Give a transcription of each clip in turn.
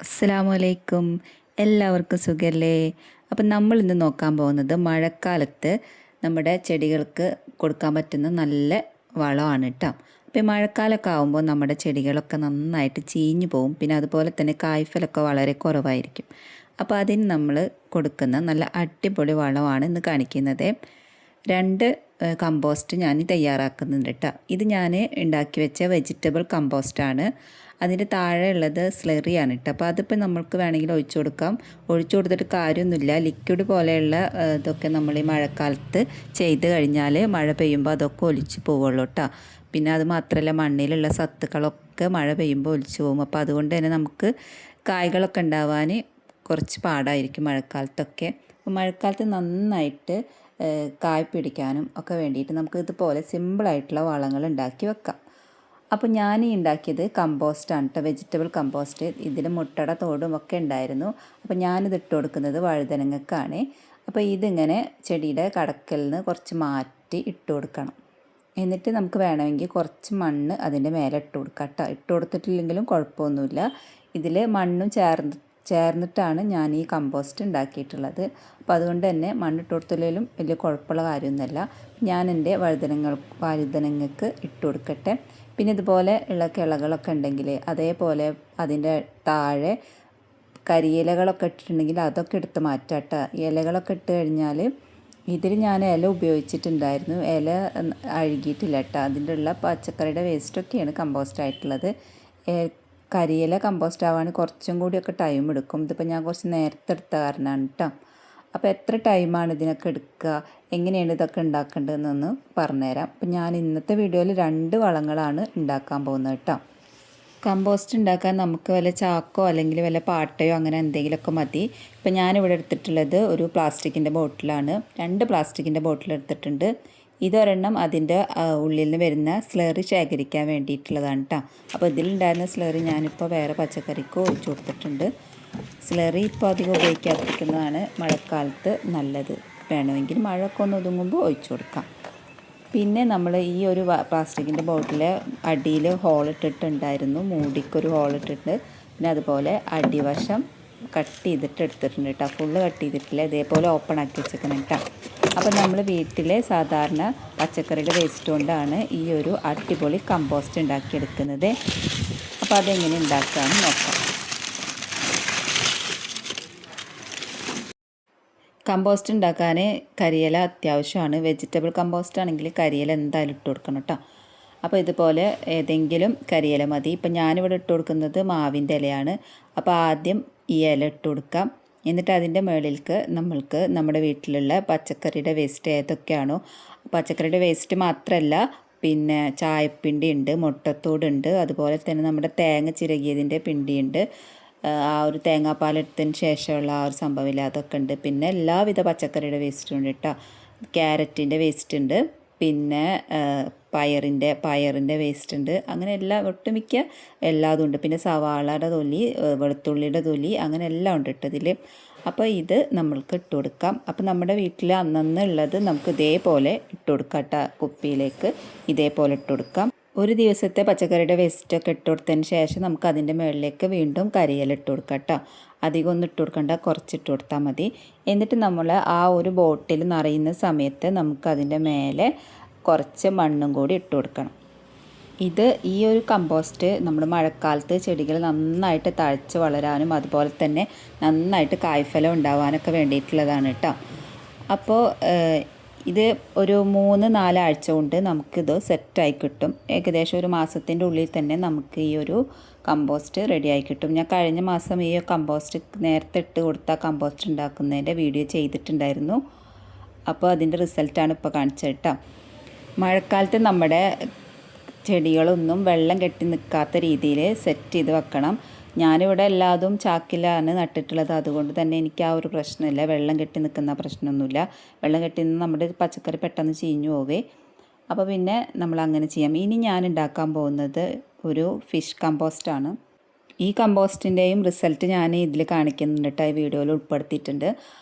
അസ്സലാമു അലൈക്കും. എല്ലാവർക്കും സുഖല്ലേ? അപ്പം നമ്മൾ ഇന്ന് നോക്കാൻ പോകുന്നത് മഴക്കാലത്ത് നമ്മുടെ ചെടികൾക്ക് കൊടുക്കാൻ പറ്റുന്ന നല്ല വളമാണ് കേട്ടോ. അപ്പോൾ ഈ മഴക്കാലമൊക്കെ ആകുമ്പോൾ നമ്മുടെ ചെടികളൊക്കെ നന്നായിട്ട് ചീഞ്ഞു പോകും. പിന്നെ അതുപോലെ തന്നെ കായ്ഫലൊക്കെ വളരെ കുറവായിരിക്കും. അപ്പോൾ അതിന് നമ്മൾ കൊടുക്കുന്ന നല്ല അടിപൊളി വളമാണ് ഇന്ന് കാണിക്കുന്നത്. 2 കമ്പോസ്റ്റ് ഞാൻ തയ്യാറാക്കുന്നുണ്ട് കേട്ടോ. ഇത് ഞാൻ ഉണ്ടാക്കി വെച്ച വെജിറ്റബിൾ കമ്പോസ്റ്റാണ്. അതിൻ്റെ താഴെ ഉള്ളത് സ്ലറിയാണ് കേട്ടോ. അപ്പോൾ അതിപ്പോൾ നമ്മൾക്ക് വേണമെങ്കിൽ ഒഴിച്ചു കൊടുക്കാം. ഒഴിച്ചു കൊടുത്തിട്ട് കാര്യമൊന്നുമില്ല. ലിക്വിഡ് പോലെയുള്ള ഇതൊക്കെ നമ്മൾ ഈ മഴക്കാലത്ത് ചെയ്ത് കഴിഞ്ഞാൽ മഴ പെയ്യുമ്പോൾ അതൊക്കെ ഒലിച്ച് പോവുള്ളൂ കേട്ടോ. പിന്നെ അത് മാത്രമല്ല, മണ്ണിലുള്ള സത്തുക്കളൊക്കെ മഴ പെയ്യുമ്പോൾ ഒലിച്ച് പോകും. അപ്പോൾ അതുകൊണ്ട് തന്നെ നമുക്ക് കായ്കളൊക്കെ ഉണ്ടാവാൻ കുറച്ച് പാടായിരിക്കും മഴക്കാലത്തൊക്കെ. അപ്പോൾ മഴക്കാലത്ത് നന്നായിട്ട് കായ് പിടിക്കാനും ഒക്കെ വേണ്ടിയിട്ട് നമുക്ക് ഇതുപോലെ സിമ്പിളായിട്ടുള്ള വളങ്ങൾ ഉണ്ടാക്കി വെക്കാം. അപ്പോൾ ഞാൻ ഈ ഉണ്ടാക്കിയത് കമ്പോസ്റ്റാണ് കേട്ടോ, വെജിറ്റബിൾ കമ്പോസ്റ്റ്. ഇതിൽ മുട്ടയുടെ തോടും ഒക്കെ ഉണ്ടായിരുന്നു. അപ്പോൾ ഞാനിത് ഇട്ട് കൊടുക്കുന്നത് വഴുതനങ്ങക്കാണ്. അപ്പോൾ ഇതിങ്ങനെ ചെടിയുടെ കടക്കൽ നിന്ന് കുറച്ച് മാറ്റി ഇട്ട് കൊടുക്കണം. എന്നിട്ട് നമുക്ക് വേണമെങ്കിൽ കുറച്ച് മണ്ണ് അതിൻ്റെ മേലെ ഇട്ട് കൊടുക്കാം കേട്ടോ. ഇട്ട് കൊടുത്തിട്ടില്ലെങ്കിലും കുഴപ്പമൊന്നുമില്ല. ഇതിൽ മണ്ണും ചേർന്നിട്ടാണ് ഞാൻ ഈ കമ്പോസ്റ്റ് ഉണ്ടാക്കിയിട്ടുള്ളത്. അപ്പോൾ അതുകൊണ്ട് തന്നെ മണ്ണിട്ട് കൊടുത്തില്ലെങ്കിലും വലിയ കുഴപ്പമുള്ള കാര്യമൊന്നുമല്ല. ഞാൻ എൻ്റെ വഴുതനങ്ങക്ക് ഇട്ട് കൊടുക്കട്ടെ. പിന്നെ ഇതുപോലെ ഉള്ള കിളകളൊക്കെ ഉണ്ടെങ്കിൽ അതേപോലെ അതിൻ്റെ താഴെ കരിയിലകളൊക്കെ ഇട്ടിട്ടുണ്ടെങ്കിൽ അതൊക്കെ എടുത്ത് മാറ്റാം കേട്ടോ. ഇലകളൊക്കെ ഇട്ട് കഴിഞ്ഞാൽ ഇതിൽ ഞാൻ ഇല ഉപയോഗിച്ചിട്ടുണ്ടായിരുന്നു. ഇല അഴുകിയിട്ടില്ല കേട്ടോ. അതിൻ്റെ ഉള്ള പച്ചക്കറിയുടെ വേസ്റ്റൊക്കെയാണ് കമ്പോസ്റ്റ് ആയിട്ടുള്ളത്. കരിയില കമ്പോസ്റ്റ് ആവാൻ കുറച്ചും കൂടിയൊക്കെ ടൈം എടുക്കും. ഇതിപ്പോൾ ഞാൻ കുറച്ച് നേരത്തെ എടുത്ത കാരണമാണ് കേട്ടോ. അപ്പോൾ എത്ര ടൈമാണ് ഇതിനൊക്കെ എടുക്കുക, എങ്ങനെയാണ് ഇതൊക്കെ ഉണ്ടാക്കേണ്ടതെന്നൊന്ന് പറഞ്ഞുതരാം. അപ്പോൾ ഞാൻ ഇന്നത്തെ വീഡിയോയിൽ 2 വളങ്ങളാണ് ഉണ്ടാക്കാൻ പോകുന്നത് കേട്ടോ. കമ്പോസ്റ്റ് ഉണ്ടാക്കാൻ നമുക്ക് വല്ല ചാക്കോ അല്ലെങ്കിൽ വല്ല പാട്ടയോ അങ്ങനെ എന്തെങ്കിലുമൊക്കെ മതി. ഇപ്പോൾ ഞാനിവിടെ എടുത്തിട്ടുള്ളത് ഒരു പ്ലാസ്റ്റിക്കിൻ്റെ ബോട്ടിലാണ്. 2 പ്ലാസ്റ്റിക്കിൻ്റെ ബോട്ടിൽ എടുത്തിട്ടുണ്ട്. ഇതൊരെണ്ണം അതിൻ്റെ ഉള്ളിൽ നിന്ന് വരുന്ന സ്ലറി ശേഖരിക്കാൻ വേണ്ടിയിട്ടുള്ളതാണ് കേട്ടോ. അപ്പോൾ ഇതിലുണ്ടായിരുന്ന സ്ലറി ഞാനിപ്പോൾ വേറെ പച്ചക്കറിക്കോ ഒഴിച്ചു കൊടുത്തിട്ടുണ്ട്. സ്ലറി ഇപ്പോൾ അധികം ഉപയോഗിക്കാതിരിക്കുന്നതാണ് മഴക്കാലത്ത് നല്ലത്. വേണമെങ്കിൽ മഴയൊക്കെ ഒന്ന് ഒതുങ്ങുമ്പോൾ ഒഴിച്ചു കൊടുക്കാം. പിന്നെ നമ്മൾ ഈ ഒരു പ്ലാസ്റ്റിക്കിൻ്റെ ബോട്ടിൽ അടിയിൽ ഹോളിട്ടിട്ടുണ്ടായിരുന്നു. മൂടിക്കൊരു ഹോളിട്ടിട്ട് പിന്നെ അതുപോലെ അടിവശം കട്ട് ചെയ്തിട്ട് എടുത്തിട്ടുണ്ട് കേട്ടോ. ഫുള്ള് കട്ട് ചെയ്തിട്ടില്ല, ഇതേപോലെ ഓപ്പൺ ആക്കി വെച്ചേക്കണം കേട്ടോ. അപ്പോൾ നമ്മൾ വീട്ടിലെ സാധാരണ പച്ചക്കറിയുടെ വേസ്റ്റ് കൊണ്ടാണ് ഈ ഒരു അടിപൊളി കമ്പോസ്റ്റ് ഉണ്ടാക്കിയെടുക്കുന്നത്. അപ്പോൾ അതെങ്ങനെ ഉണ്ടാക്കാമെന്ന് നോക്കാം. കമ്പോസ്റ്റ് ഉണ്ടാക്കാൻ കരിയില അത്യാവശ്യമാണ്. വെജിറ്റബിൾ കമ്പോസ്റ്റ് ആണെങ്കിൽ കരിയില എന്തായാലും ഇട്ട് കൊടുക്കണം കേട്ടോ. അപ്പോൾ ഇതുപോലെ ഏതെങ്കിലും കരിയില മതി. ഇപ്പം ഞാനിവിടെ ഇട്ട് കൊടുക്കുന്നത് മാവിൻ്റെ ഇലയാണ്. അപ്പോൾ ആദ്യം ഈ ഇല ഇട്ട് കൊടുക്കാം. എന്നിട്ട് അതിൻ്റെ മുകളിലേക്ക് നമ്മൾക്ക് നമ്മുടെ വീട്ടിലുള്ള പച്ചക്കറിയുടെ വേസ്റ്റ് ഏതൊക്കെയാണോ, പച്ചക്കറിയുടെ വേസ്റ്റ് മാത്രമല്ല, പിന്നെ ചായപ്പിണ്ടി ഉണ്ട്, മുട്ടത്തോടുണ്ട്, അതുപോലെ തന്നെ നമ്മുടെ തേങ്ങ ചിരകിയതിൻ്റെ പിണ്ടിയുണ്ട്, ആ ഒരു തേങ്ങാപ്പാലെടുത്തതിന് ശേഷമുള്ള ആ ഒരു സംഭവമില്ല, അതൊക്കെ ഉണ്ട്. പിന്നെ എല്ലാവിധ പച്ചക്കറിയുടെ വേസ്റ്റും ഉണ്ട് കേട്ടോ. ക്യാരറ്റിൻ്റെ വേസ്റ്റ് ഉണ്ട്, പിന്നെ പയറിൻ്റെ വേസ്റ്റ് ഉണ്ട്. അങ്ങനെ ഒട്ടുമിക്ക എല്ലാതും ഉണ്ട്. പിന്നെ സവാളയുടെ തൊലി, വെളുത്തുള്ളിയുടെ തൊലി, അങ്ങനെ എല്ലാം ഉണ്ട് ഇട്ടതിൽ. അപ്പോൾ ഇത് നമ്മൾക്ക് ഇട്ട് കൊടുക്കാം. അപ്പോൾ നമ്മുടെ വീട്ടിൽ അന്നുള്ളത് നമുക്ക് ഇതേപോലെ ഇട്ട് കൊടുക്കാം കേട്ടോ. കുപ്പിയിലേക്ക് ഇതേപോലെ ഇട്ട് കൊടുക്കാം. ഒരു ദിവസത്തെ പച്ചക്കറിയുടെ വേസ്റ്റൊക്കെ ഇട്ട് കൊടുത്തതിന് ശേഷം നമുക്ക് അതിൻ്റെ മുകളിലേക്ക് വീണ്ടും കരിയില ഇട്ട് കൊടുക്കാം കേട്ടോ. അധികം ഒന്നും ഇട്ട് കൊടുക്കണ്ട, കുറച്ചിട്ട് കൊടുത്താൽ മതി. എന്നിട്ട് നമ്മൾ ആ ഒരു ബോട്ടിൽ നിറയുന്ന സമയത്ത് നമുക്കതിൻ്റെ മേലെ കുറച്ച് മണ്ണും കൂടി ഇട്ട് കൊടുക്കണം. ഇത് ഈ ഒരു കമ്പോസ്റ്റ് നമ്മൾ മഴക്കാലത്ത് ചെടികൾ നന്നായിട്ട് തഴച്ച് വളരാനും അതുപോലെ തന്നെ നന്നായിട്ട് കായ്ഫലം ഉണ്ടാവാനൊക്കെ വേണ്ടിയിട്ടുള്ളതാണ് കേട്ടോ. അപ്പോൾ ഇത് ഒരു 3-4 ആഴ്ച കൊണ്ട് നമുക്കിത് സെറ്റായി കിട്ടും. ഏകദേശം ഒരു മാസത്തിൻ്റെ ഉള്ളിൽ തന്നെ നമുക്ക് ഈ ഒരു കമ്പോസ്റ്റ് റെഡിയായി കിട്ടും. ഞാൻ കഴിഞ്ഞ മാസം ഈ കമ്പോസ്റ്റ് നേരത്തെ ഇട്ട് കൊടുത്ത കമ്പോസ്റ്റ് ഉണ്ടാക്കുന്നതിൻ്റെ വീഡിയോ ചെയ്തിട്ടുണ്ടായിരുന്നു. അപ്പോൾ അതിൻ്റെ റിസൾട്ടാണ് ഇപ്പോൾ കാണിച്ചത് കേട്ടോ. മഴക്കാലത്ത് നമ്മുടെ ചെടികളൊന്നും വെള്ളം കെട്ടി നിൽക്കാത്ത രീതിയിൽ സെറ്റ് ചെയ്ത് വെക്കണം. ഞാനിവിടെ എല്ലാതും ചാക്കിലാണ് നട്ടിട്ടുള്ളത്. അതുകൊണ്ട് തന്നെ എനിക്ക് ആ ഒരു പ്രശ്നമില്ല, വെള്ളം കെട്ടി നിൽക്കുന്ന പ്രശ്നമൊന്നുമില്ല. വെള്ളം കെട്ടി നിന്ന് നമ്മുടെ പച്ചക്കറി പെട്ടെന്ന് ചീഞ്ഞു പോവേ. അപ്പോൾ പിന്നെ നമ്മൾ അങ്ങനെ ചെയ്യാം. ഇനി ഞാൻ ഉണ്ടാക്കാൻ പോകുന്നത് ഒരു ഫിഷ് കമ്പോസ്റ്റാണ്. ഈ കമ്പോസ്റ്റിൻ്റെയും റിസൾട്ട് ഞാൻ ഇതിൽ കാണിക്കുന്നുണ്ട് കേട്ടോ, ഈ വീഡിയോയിൽ ഉൾപ്പെടുത്തിയിട്ടുണ്ട്.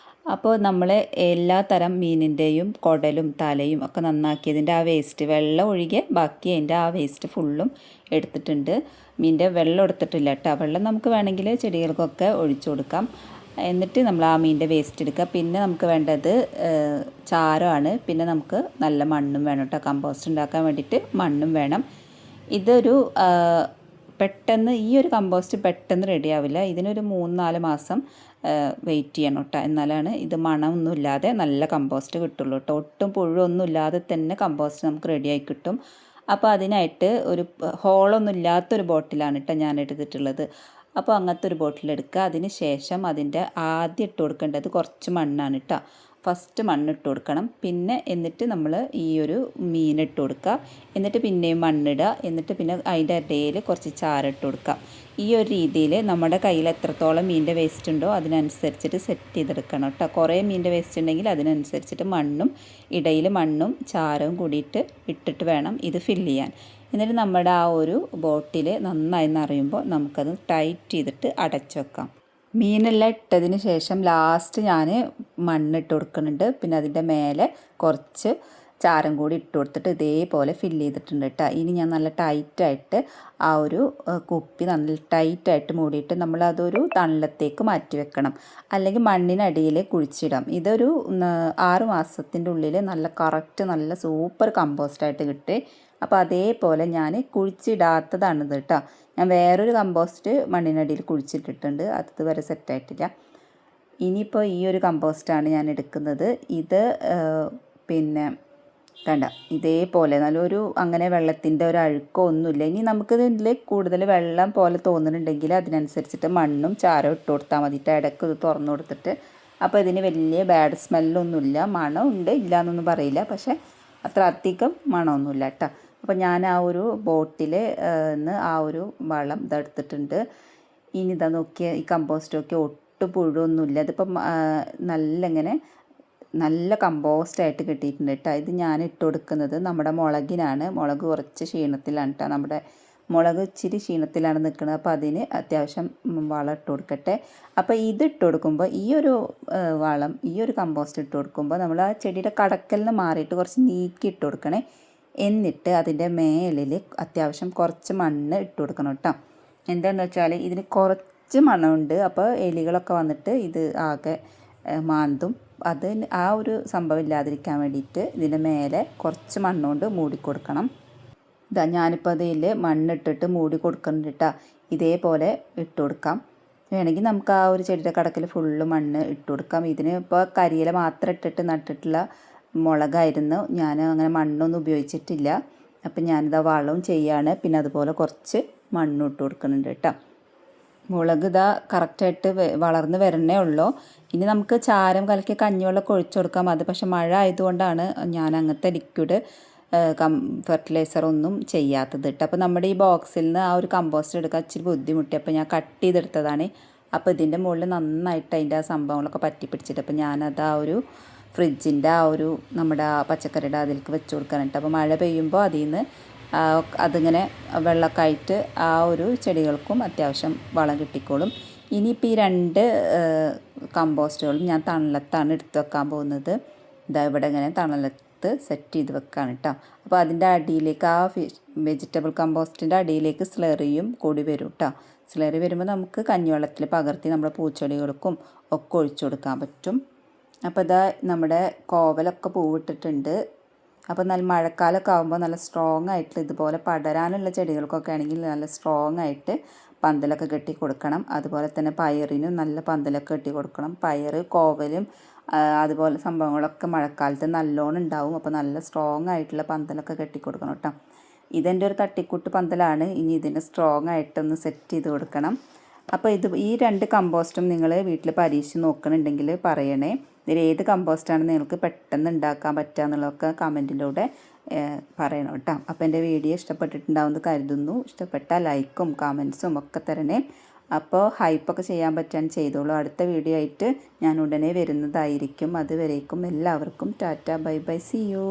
അപ്പോൾ നമ്മൾ എല്ലാ തരം മീനിൻ്റെയും കുടലും തലയും ഒക്കെ നന്നാക്കിയതിൻ്റെ ആ വേസ്റ്റ്, വെള്ളം ഒഴികെ ബാക്കി അതിൻ്റെ ആ വേസ്റ്റ് ഫുള്ളും എടുത്തിട്ടുണ്ട്. മീനിൻ്റെ വെള്ളം എടുത്തിട്ടില്ല കേട്ടോ. വെള്ളം നമുക്ക് വേണമെങ്കിൽ ചെടികൾക്കൊക്കെ ഒഴിച്ചു കൊടുക്കാം. എന്നിട്ട് നമ്മൾ ആ മീനിൻ്റെ വേസ്റ്റ് എടുക്കുക. പിന്നെ നമുക്ക് വേണ്ടത് ചാരമാണ്. പിന്നെ നമുക്ക് നല്ല മണ്ണും വേണം കേട്ടോ. കമ്പോസ്റ്റ് ഉണ്ടാക്കാൻ വേണ്ടിയിട്ട് മണ്ണും വേണം. ഇതൊരു പെട്ടെന്ന് ഈ ഒരു കമ്പോസ്റ്റ് പെട്ടെന്ന് റെഡി ആവില്ല. ഇതിനൊരു 3-4 മാസം വെയിറ്റ് ചെയ്യണം കേട്ടോ. എന്നാലാണ് ഇത് മണമൊന്നുമില്ലാതെ നല്ല കമ്പോസ്റ്റ് കിട്ടുള്ളൂ കേട്ടോ. ഒട്ടും പുഴുവൊന്നും ഇല്ലാതെ തന്നെ കമ്പോസ്റ്റ് നമുക്ക് റെഡിയായി കിട്ടും. അപ്പോൾ അതിനായിട്ട് ഒരു ഹോളൊന്നും ഇല്ലാത്തൊരു ബോട്ടിലാണ് കേട്ടോ ഞാൻ എടുത്തിട്ടുള്ളത്. അപ്പോൾ അങ്ങനത്തെ ഒരു ബോട്ടിലെടുക്കുക. അതിന് ശേഷം അതിൻ്റെ ആദ്യം ഇട്ട് കൊടുക്കേണ്ടത് കുറച്ച് മണ്ണാണ് കേട്ടോ. ഫസ്റ്റ് മണ്ണിട്ട് കൊടുക്കണം. പിന്നെ എന്നിട്ട് നമ്മൾ ഈ ഒരു മീനിട്ട് കൊടുക്കുക. എന്നിട്ട് പിന്നെയും മണ്ണിടുക. എന്നിട്ട് പിന്നെ അതിൻ്റെ ഇടയിൽ കുറച്ച് ചാരിട്ട് കൊടുക്കുക. ഈ ഒരു രീതിയിൽ നമ്മുടെ കയ്യിൽ എത്രത്തോളം മീനിൻ്റെ വേസ്റ്റ് ഉണ്ടോ അതിനനുസരിച്ചിട്ട് സെറ്റ് ചെയ്തെടുക്കണം കേട്ടോ. കുറേ മീനിൻ്റെ വേസ്റ്റ് ഉണ്ടെങ്കിൽ അതിനനുസരിച്ചിട്ട് മണ്ണും ഇടയിൽ മണ്ണും ചാരവും കൂടിയിട്ട് ഇട്ടിട്ട് വേണം ഇത് ഫില്ല് ചെയ്യാൻ. എന്നിട്ട് നമ്മുടെ ആ ഒരു ബോട്ടിൽ നന്നായി നിറയുമ്പോൾ നമുക്കത് ടൈറ്റ് ചെയ്തിട്ട് അടച്ചു വെക്കാം. മീനെല്ലാം ഇട്ടതിന് ശേഷം ലാസ്റ്റ് ഞാൻ മണ്ണിട്ട് കൊടുക്കുന്നുണ്ട്. പിന്നെ അതിൻ്റെ മേലെ കുറച്ച് ചാരം കൂടി ഇട്ട് കൊടുത്തിട്ട് ഇതേപോലെ ഫില്ല് ചെയ്തിട്ടുണ്ട് കേട്ടോ. ഇനി ഞാൻ നല്ല ടൈറ്റായിട്ട് ആ ഒരു കുപ്പി നല്ല ടൈറ്റായിട്ട് മൂടിയിട്ട് നമ്മളതൊരു തണലത്തേക്ക് മാറ്റി വെക്കണം. അല്ലെങ്കിൽ മണ്ണിനടിയിൽ കുഴിച്ചിടാം. ഇതൊരു 6 മാസത്തിൻ്റെ ഉള്ളിൽ നല്ല കറക്റ്റ് നല്ല സൂപ്പർ കമ്പോസ്റ്റായിട്ട് കിട്ടി. അപ്പോൾ അതേപോലെ ഞാൻ കുഴിച്ചിടാത്തതാണിത് കേട്ടോ. ഞാൻ വേറൊരു കമ്പോസ്റ്റ് മണ്ണിനടിയിൽ കുഴിച്ചിട്ടിട്ടുണ്ട്. അത് വരെ സെറ്റായിട്ടില്ല. ഇനിയിപ്പോൾ ഈ ഒരു കമ്പോസ്റ്റാണ് ഞാൻ എടുക്കുന്നത്. ഇത് പിന്നെ കണ്ട ഇതേപോലെ നല്ലൊരു അങ്ങനെ വെള്ളത്തിൻ്റെ ഒരു അഴുക്കോ ഒന്നുമില്ല. ഇനി നമുക്കിതിൽ കൂടുതൽ വെള്ളം പോലെ തോന്നുന്നുണ്ടെങ്കിൽ അതിനനുസരിച്ചിട്ട് മണ്ണും ചാരവും ഇട്ട് കൊടുത്താൽ മതിയിട്ട്. ഇടയ്ക്ക് ഇത് തുറന്നു കൊടുത്തിട്ട്. അപ്പോൾ ഇതിന് വലിയ ബാഡ് സ്മെല്ലൊന്നുമില്ല. മണമുണ്ട്, ഇല്ല എന്നൊന്നും പറയില്ല. പക്ഷേ അത്ര അധികം മണമൊന്നുമില്ല കേട്ടോ. അപ്പോൾ ഞാൻ ആ ഒരു ബോട്ടിൽ നിന്ന് ആ ഒരു വളം ഇതെടുത്തിട്ടുണ്ട്. ഇനി ഇതാ നോക്കിയ ഈ കമ്പോസ്റ്റൊക്കെ ഒട്ടും പുഴുവൊന്നുമില്ല. ഇതിപ്പം നല്ല കമ്പോസ്റ്റായിട്ട് കിട്ടിയിട്ടുണ്ട് കേട്ടോ. ഇത് ഞാൻ ഇട്ട് കൊടുക്കുന്നത് നമ്മുടെ മുളകിനാണ്. മുളക് കുറച്ച് ക്ഷീണത്തിലാണ് കേട്ടോ. നമ്മുടെ മുളക് ഇച്ചിരി ക്ഷീണത്തിലാണ് നിൽക്കുന്നത്. അപ്പോൾ അതിന് അത്യാവശ്യം വളം ഇട്ട് കൊടുക്കട്ടെ. അപ്പോൾ ഇത് ഇട്ട് കൊടുക്കുമ്പോൾ ഈ ഒരു വളം ഈ ഒരു കമ്പോസ്റ്റ് ഇട്ട് കൊടുക്കുമ്പോൾ നമ്മൾ ആ ചെടിയുടെ കടക്കൽ നിന്ന് മാറിയിട്ട് കുറച്ച് നീക്കി ഇട്ട് കൊടുക്കണേ. എന്നിട്ട് അതിൻ്റെ മേലിൽ അത്യാവശ്യം കുറച്ച് മണ്ണ് ഇട്ട് കൊടുക്കണം കേട്ടോ. എന്താണെന്ന് വെച്ചാൽ ഇതിന് കുറച്ച് മണ്ണുണ്ട്. അപ്പോൾ എലികളൊക്കെ വന്നിട്ട് ഇത് ആകെ മാന്തും. അത് ആ ഒരു സംഭവം ഇല്ലാതിരിക്കാൻ വേണ്ടിയിട്ട് ഇതിൻ്റെ മേലെ കുറച്ച് മണ്ണുകൊണ്ട് മൂടിക്കൊടുക്കണം. ഇതാ ഞാനിപ്പോൾ അതിൽ മണ്ണിട്ടിട്ട് മൂടി കൊടുക്കുന്നുണ്ട് കേട്ടോ. ഇതേപോലെ ഇട്ട് കൊടുക്കാം. വേണമെങ്കിൽ നമുക്ക് ആ ഒരു ചെടിയുടെ കടക്കിൽ ഫുള്ള് മണ്ണ് ഇട്ട് കൊടുക്കാം. ഇതിന് ഇപ്പോൾ കരിയില മാത്രം ഇട്ടിട്ട് നട്ടിട്ടുള്ള മുളകായിരുന്നു. ഞാൻ അങ്ങനെ മണ്ണൊന്നും ഉപയോഗിച്ചിട്ടില്ല. അപ്പം ഞാനിതാ വളവും ചെയ്യാണ്. പിന്നെ അതുപോലെ കുറച്ച് മണ്ണും ഇട്ട് കൊടുക്കുന്നുണ്ട് കേട്ടോ. മുളക് ഇതാ കറക്റ്റായിട്ട് വളർന്ന് വരണേ ഉള്ളൂ. ഇനി നമുക്ക് ചാരം കലക്കി കഞ്ഞിവെള്ളമൊക്കെ ഒഴിച്ചു കൊടുക്കാം. അത് പക്ഷെ മഴ ആയതുകൊണ്ടാണ് ഞാൻ അങ്ങനത്തെ ലിക്വിഡ് ഫെർട്ടിലൈസറൊന്നും ചെയ്യാത്തത് കേട്ടോ. അപ്പോൾ നമ്മുടെ ഈ ബോക്സിൽ നിന്ന് ആ ഒരു കമ്പോസ്റ്റ് എടുക്കാൻ ഇച്ചിരി ബുദ്ധിമുട്ടി. അപ്പോൾ ഞാൻ കട്ട് ചെയ്തെടുത്തതാണ്. അപ്പോൾ ഇതിൻ്റെ മുകളിൽ നന്നായിട്ട് അതിൻ്റെ ആ സംഭവങ്ങളൊക്കെ പറ്റി പിടിച്ചിട്ട് അപ്പോൾ ഞാനത് ആ ഒരു ഫ്രിഡ്ജിൻ്റെ ആ ഒരു നമ്മുടെ ആ പച്ചക്കറിയുടെ അതിലേക്ക് വെച്ച് കൊടുക്കാനായിട്ട്. അപ്പോൾ മഴ പെയ്യുമ്പോൾ അതിൽ നിന്ന് അതിങ്ങനെ വെള്ളമൊക്കെ ആയിട്ട് ആ ഒരു ചെടികൾക്കും അത്യാവശ്യം വളം കിട്ടിക്കോളും. ഇനിയിപ്പോൾ ഈ 2 കമ്പോസ്റ്റുകളും ഞാൻ തണലത്താണ് എടുത്ത് വെക്കാൻ പോകുന്നത്. ഇതാ ഇവിടെ ഇങ്ങനെ തണലത്ത് സെറ്റ് ചെയ്ത് വെക്കാണ് കേട്ടോ. അപ്പോൾ അതിൻ്റെ അടിയിലേക്ക് ആ വെജിറ്റബിൾ കമ്പോസ്റ്റിൻ്റെ അടിയിലേക്ക് സ്ലറിയും കൂടി വരും കേട്ടോ. സ്ലറി വരുമ്പോൾ നമുക്ക് കഞ്ഞിവെള്ളത്തിൽ പകർത്തി നമ്മുടെ പൂച്ചെടികൾക്കും ഒക്കെ ഒഴിച്ചു കൊടുക്കാൻ പറ്റും. അപ്പോൾ ഇതാ നമ്മുടെ കോവലൊക്കെ പൂവിട്ടിട്ടുണ്ട്. അപ്പോൾ നല്ല മഴക്കാലമൊക്കെ ആകുമ്പോൾ നല്ല സ്ട്രോങ് ആയിട്ടുള്ള ഇതുപോലെ പടരാനുള്ള ചെടികൾക്കൊക്കെ ആണെങ്കിൽ നല്ല സ്ട്രോങ് ആയിട്ട് പന്തലൊക്കെ കെട്ടി കൊടുക്കണം. അതുപോലെ തന്നെ പയറിനും നല്ല പന്തലൊക്കെ കെട്ടി കൊടുക്കണം. പയർ, കോവലും അതുപോലെ സംഭവങ്ങളൊക്കെ മഴക്കാലത്ത് നല്ലോണം ഉണ്ടാവും. അപ്പോൾ നല്ല സ്ട്രോങ് ആയിട്ടുള്ള പന്തലൊക്കെ കെട്ടി കൊടുക്കണം കേട്ടോ. ഇതെൻ്റെ ഒരു തട്ടിക്കൂട്ട് പന്തലാണ്. ഇനി ഇതിന് സ്ട്രോങ് ആയിട്ടൊന്ന് സെറ്റ് ചെയ്ത് കൊടുക്കണം. അപ്പോൾ ഈ 2 കമ്പോസ്റ്റും നിങ്ങൾ വീട്ടിൽ പരീക്ഷിച്ച് നോക്കണമെങ്കിൽ പറയണേ. ഇതിൽ ഏത് കമ്പോസ്റ്റാണ് നിങ്ങൾക്ക് പെട്ടെന്ന് ഉണ്ടാക്കാൻ പറ്റുക എന്നുള്ളതൊക്കെ കമൻറ്റിലൂടെ പറയണം കേട്ടോ. അപ്പോൾ എൻ്റെ വീഡിയോ ഇഷ്ടപ്പെട്ടിട്ടുണ്ടാവുമെന്ന് കരുതുന്നു. ഇഷ്ടപ്പെട്ടാൽ ലൈക്കും കമൻസും ഒക്കെ തരണേ. അപ്പോൾ ഹൈപ്പൊക്കെ ചെയ്യാൻ പറ്റാൻ ചെയ്തോളൂ. അടുത്ത വീഡിയോ ആയിട്ട് ഞാൻ ഉടനെ വരുന്നതായിരിക്കും. അതുവരേക്കും എല്ലാവർക്കും tata, bye bye, see U.